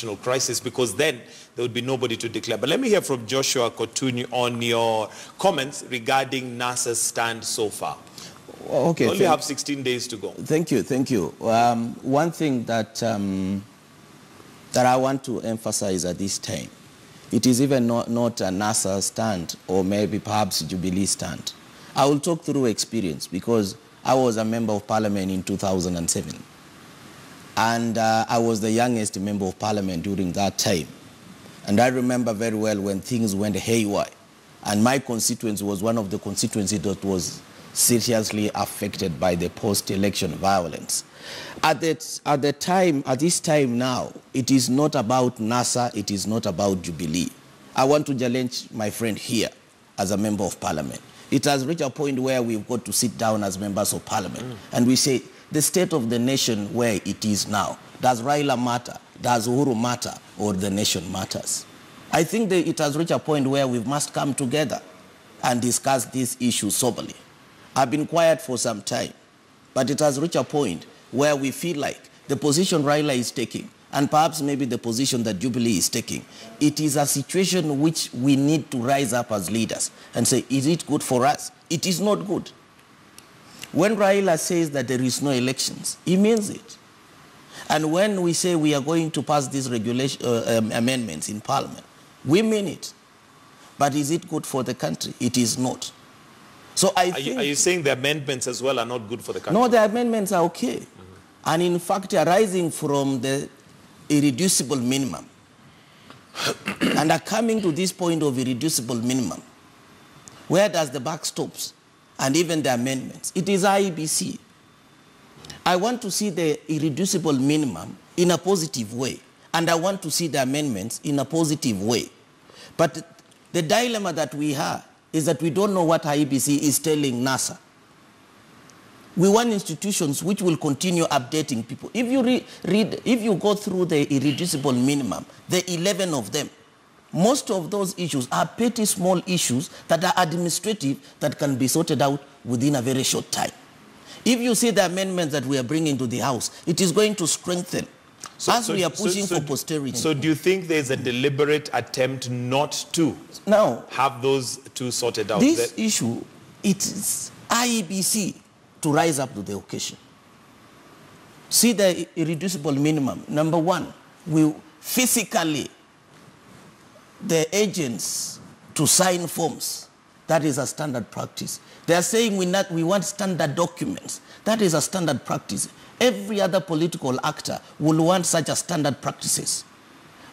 constitutional crisis, because then there would be nobody to declare. But let me hear from Joshua Kutuny on your comments regarding NASA's stand so far. Okay. We only have 16 days to go. Thank you. One thing that that I want to emphasize at this time, it is even not a NASA stand or maybe perhaps Jubilee stand. I will talk through experience because I was a member of parliament in 2007. And I was the youngest member of parliament during that time. And I remember very well when things went haywire. And my constituency was one of the constituencies that was seriously affected by the post-election violence. At this time now, it is not about NASA, it is not about Jubilee. I want to challenge my friend here as a member of parliament. It has reached a point where we've got to sit down as members of parliament and we say, the state of the nation where it is now, does Raila matter, does Uhuru matter, or the nation matters? I think that it has reached a point where we must come together and discuss this issue soberly. I've been quiet for some time, but it has reached a point where we feel like the position Raila is taking, and perhaps maybe the position that Jubilee is taking, it is a situation which we need to rise up as leaders and say, is it good for us? It is not good. When Raila says that there is no elections, he means it. And when we say we are going to pass these amendments in Parliament, we mean it. But is it good for the country? It is not. So are you saying the amendments as well are not good for the country? No, the amendments are okay. And in fact, arising from the irreducible minimum and are coming to this point of irreducible minimum, where does the buck stops? And even the amendments. It is IEBC. I want to see the irreducible minimum in a positive way. And I want to see the amendments in a positive way. But the dilemma that we have is that we don't know what IEBC is telling NASA. We want institutions which will continue updating people. If you if you go through the irreducible minimum, the 11 of them, most of those issues are petty small issues that are administrative that can be sorted out within a very short time. If you see the amendments that we are bringing to the House, it is going to strengthen as we are pushing for posterity. So do you think there's a deliberate attempt not to have those two sorted out? This issue, it is IEBC to rise up to the occasion. See the irreducible minimum. Number one, we physically the agents to sign forms. That is a standard practice. They are saying we want standard documents. That is a standard practice. Every other political actor will want such a standard practices.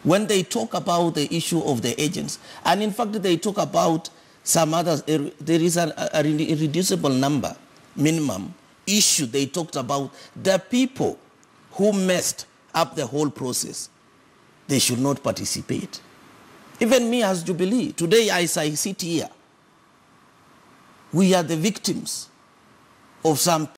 When they talk about the issue of the agents, and in fact they talk about some others, there is an irreducible number, minimum issue. They talked about the people who messed up the whole process. They should not participate. Even me as Jubilee, today as I sit here, we are the victims of some